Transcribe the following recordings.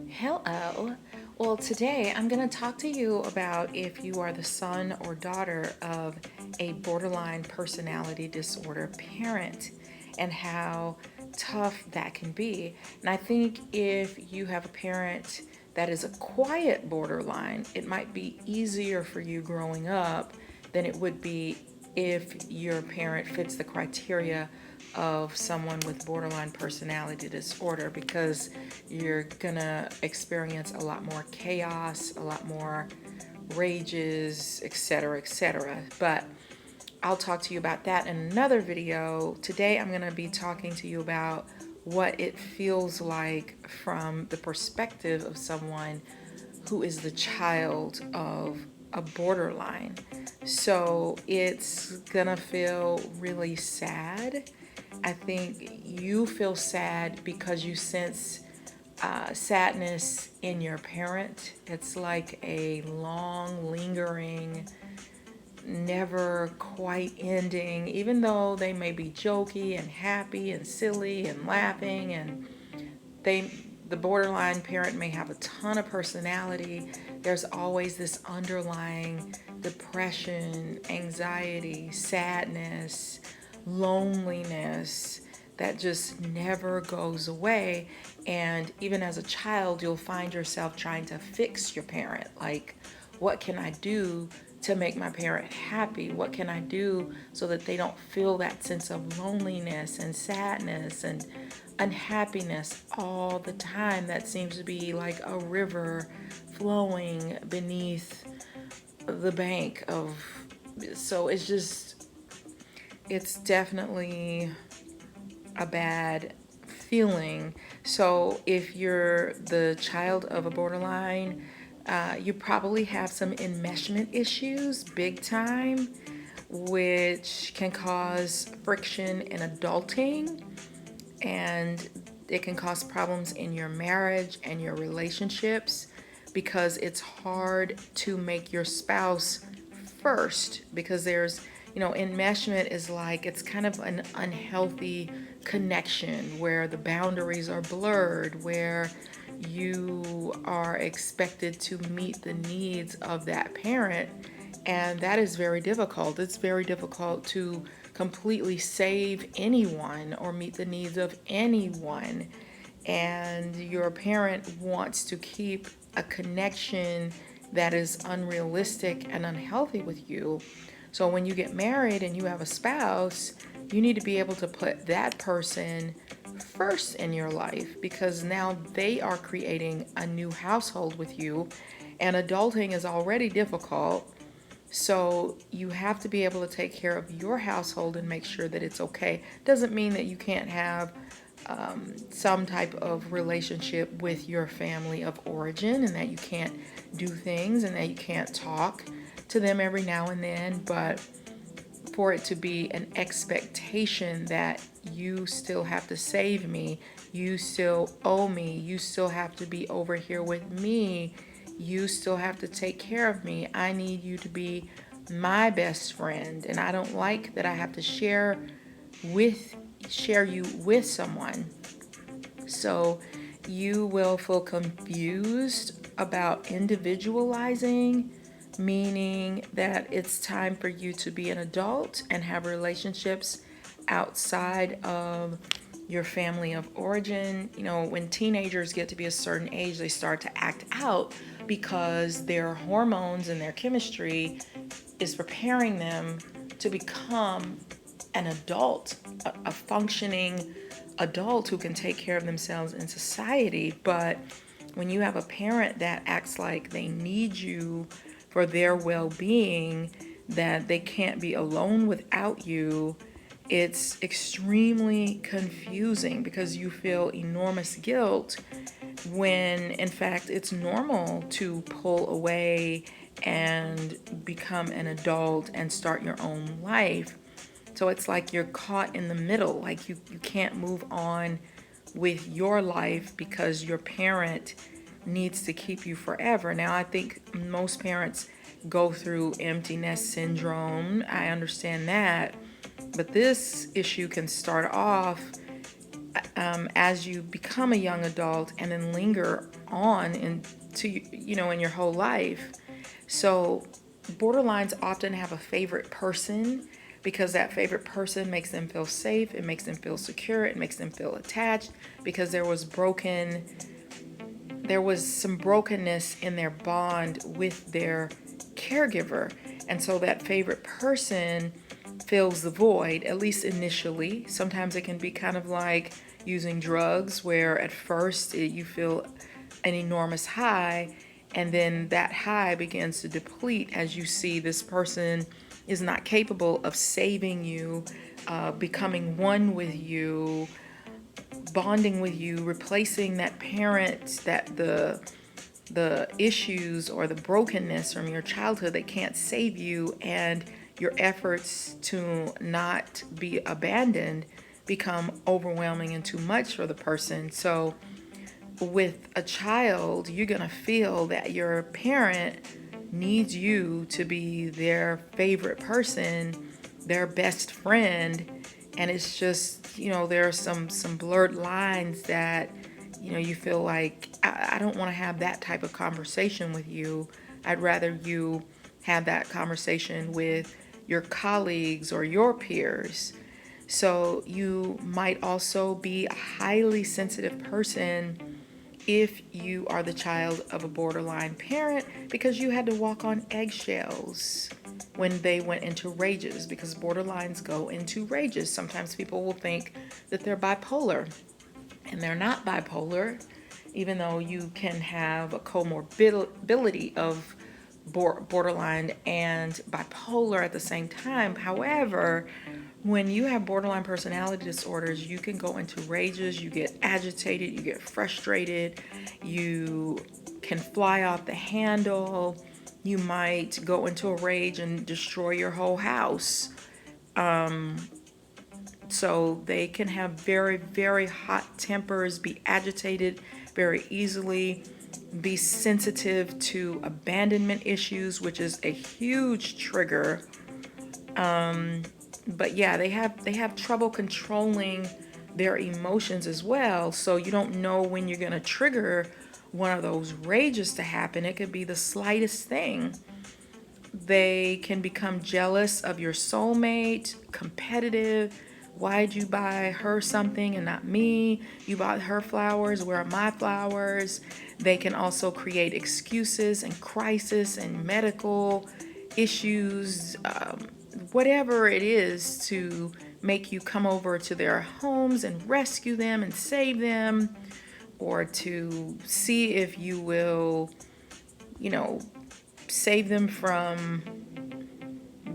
Hello. Well, today I'm going to talk to you about if you are the son or daughter of a borderline personality disorder parent and how tough that can be. And I think if you have a parent that is a quiet borderline, it might be easier for you growing up than it would be if your parent fits the criteria of someone with borderline personality disorder, because you're gonna experience a lot more chaos, a lot more rages, etc., etc. But I'll talk to you about that in another video. Today I'm gonna be talking to you about what it feels like from the perspective of someone who is the child of a borderline. So it's gonna feel really sad. I think you feel sad because you sense sadness in your parent. It's like a long, lingering, never quite ending, even though they may be jokey and happy and silly and laughing, and they the borderline parent may have a ton of personality. There's always this underlying depression, anxiety, sadness, loneliness that just never goes away. And even as a child, you'll find yourself trying to fix your parent. Like, what can I do to make my parent happy? What can I do so that they don't feel that sense of loneliness and sadness and unhappiness all the time that seems to be like a river flowing beneath the bank of. So it's definitely a bad feeling. So if you're the child of a borderline, you probably have some enmeshment issues, big time, which can cause friction in adulting, and it can cause problems in your marriage and your relationships because it's hard to make your spouse first, because enmeshment is like, it's kind of an unhealthy connection where the boundaries are blurred, where you are expected to meet the needs of that parent, and that is very difficult. It's very difficult to completely save anyone or meet the needs of anyone. And your parent wants to keep a connection that is unrealistic and unhealthy with you. So when you get married and you have a spouse, you need to be able to put that person first in your life, because now they are creating a new household with you, and adulting is already difficult. So you have to be able to take care of your household and make sure that it's okay. Doesn't mean that you can't have some type of relationship with your family of origin, and that you can't do things, and that you can't talk to them every now and then, but for it to be an expectation that you still have to save me, you still owe me, you still have to be over here with me, you still have to take care of me, I need you to be my best friend, and I don't like that I have to share you with someone. So you will feel confused about individualizing, meaning that it's time for you to be an adult and have relationships outside of your family of origin. When teenagers get to be a certain age, they start to act out because their hormones and their chemistry is preparing them to become an adult, a functioning adult who can take care of themselves in society. But when you have a parent that acts like they need you for their well-being, that they can't be alone without you, it's extremely confusing because you feel enormous guilt when in fact it's normal to pull away and become an adult and start your own life. So it's like you're caught in the middle, like you can't move on with your life because your parent needs to keep you forever. Now, I think most parents go through empty nest syndrome. I understand that. But this issue can start off as you become a young adult and then linger on into, in your whole life. So borderlines often have a favorite person because that favorite person makes them feel safe, it makes them feel secure, it makes them feel attached because there was some brokenness in their bond with their caregiver. And so that favorite person fills the void, at least initially. Sometimes it can be kind of like using drugs, where at first you feel an enormous high, and then that high begins to deplete as you see this person is not capable of saving you, becoming one with you, bonding with you, replacing that parent, that the issues or the brokenness from your childhood that can't save you, and your efforts to not be abandoned become overwhelming and too much for the person. So with a child, you're going to feel that your parent needs you to be their favorite person, their best friend. And it's just, there are some blurred lines that, you feel like, I don't want to have that type of conversation with you. I'd rather you have that conversation with your colleagues or your peers. So you might also be a highly sensitive person if you are the child of a borderline parent, because you had to walk on eggshells when they went into rages, because borderlines go into rages. Sometimes people will think that they're bipolar, and they're not bipolar, even though you can have a comorbidity of borderline and bipolar at the same time. However, when you have borderline personality disorders, you can go into rages, you get agitated, you get frustrated, you can fly off the handle, you might go into a rage and destroy your whole house. So they can have very, very hot tempers, be agitated very easily, be sensitive to abandonment issues, which is a huge trigger. But yeah, they have trouble controlling their emotions as well. So you don't know when you're going to trigger one of those rages to happen. It could be the slightest thing. They can become jealous of your soulmate, competitive. Why'd you buy her something and not me? You bought her flowers, where are my flowers? They can also create excuses and crisis and medical issues, whatever it is, to make you come over to their homes and rescue them and save them, or to see if you will, save them from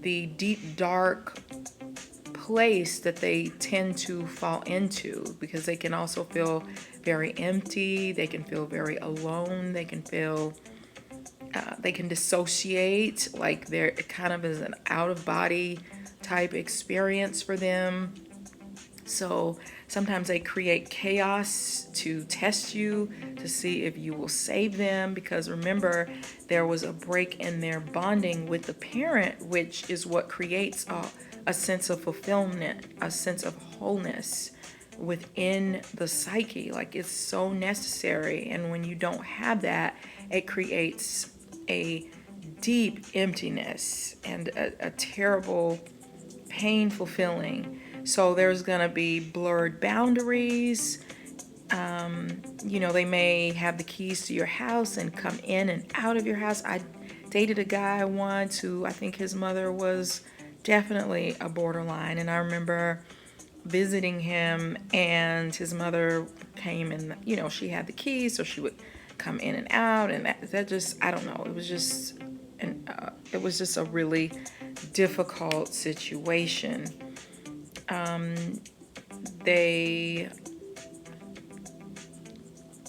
the deep, dark place that they tend to fall into, because they can also feel very empty. They can feel very alone. They can feel, they can dissociate, like they're kind of as an out-of-body type experience for them. So sometimes they create chaos to test you, to see if you will save them, because remember, there was a break in their bonding with the parent, which is what creates a sense of fulfillment, a sense of wholeness within the psyche. Like, it's so necessary. And when you don't have that, it creates a deep emptiness and a terrible, painful feeling. So there's going to be blurred boundaries. They may have the keys to your house and come in and out of your house. I dated a guy once who, I think his mother was definitely a borderline. And I remember visiting him, and his mother came and, she had the keys, so she would come in and out. And that just, I don't know, it was just a really difficult situation. They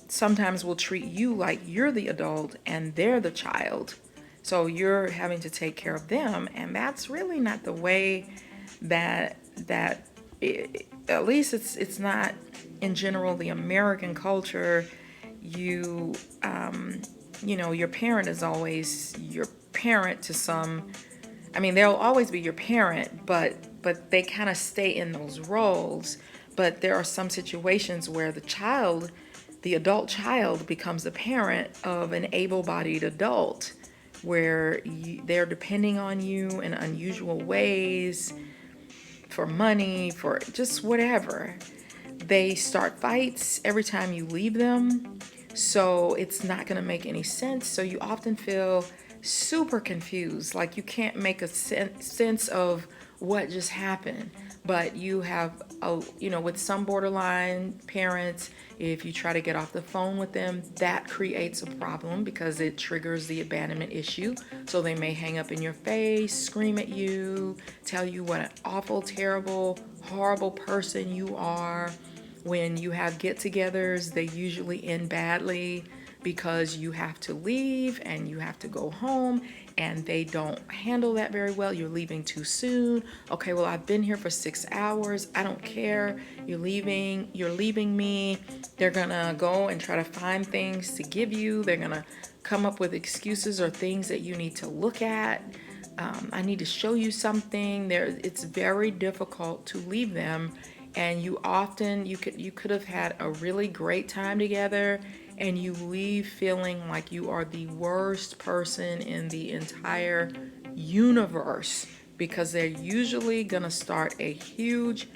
sometimes will treat you like you're the adult and they're the child. So you're having to take care of them, and that's really not the way that at least it's not in general the American culture. Your parent is always your parent to some. I mean, they'll always be your parent, but they kind of stay in those roles. But there are some situations where the adult child becomes the parent of an able-bodied adult, where they're depending on you in unusual ways for money, for just whatever. They start fights every time you leave them, so it's not going to make any sense. So you often feel super confused, like you can't make a sense of what just happened. But you have, with some borderline parents, if you try to get off the phone with them, that creates a problem because it triggers the abandonment issue. So they may hang up in your face, scream at you, tell you what an awful, terrible, horrible person you are. When you have get-togethers, they usually end badly because you have to leave and you have to go home, and they don't handle that very well. You're leaving too soon. Okay, well, I've been here for 6 hours. I don't care. You're leaving me. They're gonna go and try to find things to give you. They're gonna come up with excuses or things that you need to look at. I need to show you something. It's very difficult to leave them, and you could have had a really great time together, and you leave feeling like you are the worst person in the entire universe because they're usually gonna start a huge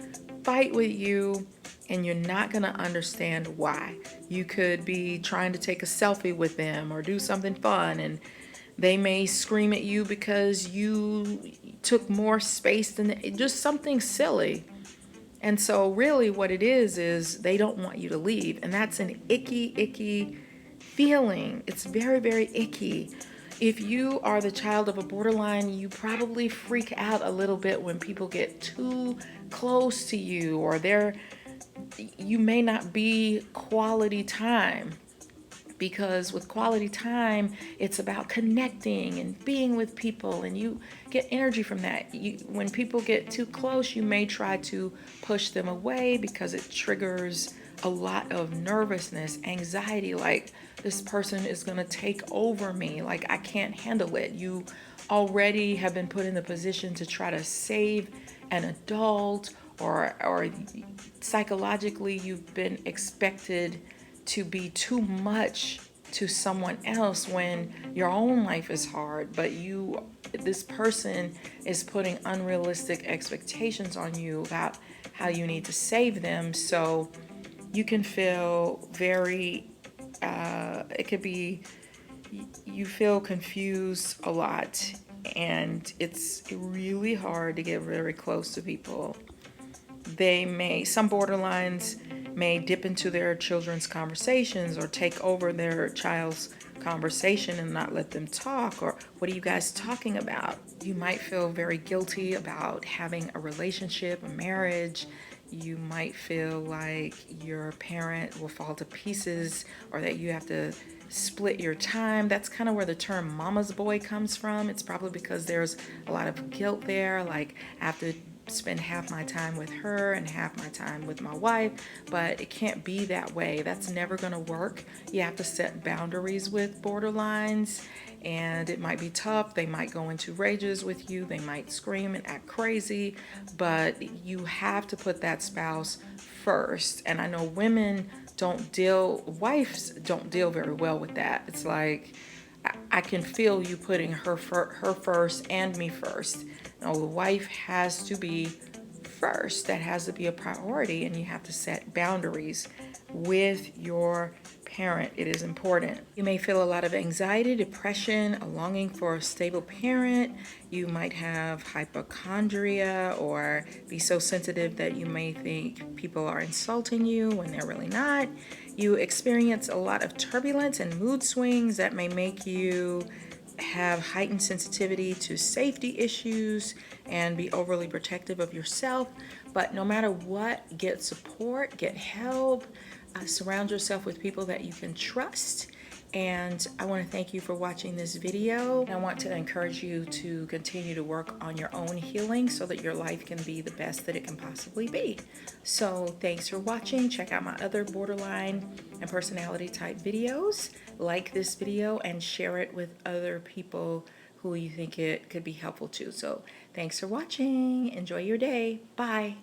fight with you, and you're not gonna understand why. You could be trying to take a selfie with them or do something fun, and they may scream at you because you took more space than just something silly. And so really what it is they don't want you to leave. And that's an icky, icky feeling. It's very, very icky. If you are the child of a borderline, you probably freak out a little bit when people get too close to you, or you may not be quality time. Because with quality time, it's about connecting and being with people, and you get energy from that. When people get too close, you may try to push them away because it triggers a lot of nervousness, anxiety, like this person is going to take over me, like I can't handle it. You already have been put in the position to try to save an adult, or psychologically you've been expected to be too much to someone else when your own life is hard, but this person is putting unrealistic expectations on you about how you need to save them. So you can feel very it could be you feel confused a lot, and it's really hard to get very close to people. Some borderlines may dip into their children's conversations or take over their child's conversation and not let them talk, or what are you guys talking about? You might feel very guilty about having a relationship, a marriage. You might feel like your parent will fall to pieces, or that you have to split your time. That's kind of where the term mama's boy comes from. It's probably because there's a lot of guilt there, like I have to spend half my time with her and half my time with my wife, but it can't be that way. That's never going to work. You have to set boundaries with borderlines, and it might be tough. They might go into rages with you. They might scream and act crazy, but you have to put that spouse first. And I know wives don't deal very well with that. It's like, I can feel you putting her first and me first. No, the wife has to be first. That has to be a priority, and you have to set boundaries with your parent. It is important. You may feel a lot of anxiety, depression, a longing for a stable parent. You might have hypochondria, or be so sensitive that you may think people are insulting you when they're really not. You experience a lot of turbulence and mood swings that may make you have heightened sensitivity to safety issues and be overly protective of yourself. But no matter what, get support, get help, surround yourself with people that you can trust. And I want to thank you for watching this video. And I want to encourage you to continue to work on your own healing so that your life can be the best that it can possibly be. So thanks for watching. Check out my other borderline and personality type videos. Like this video and share it with other people who you think it could be helpful to. So thanks for watching. Enjoy your day. Bye.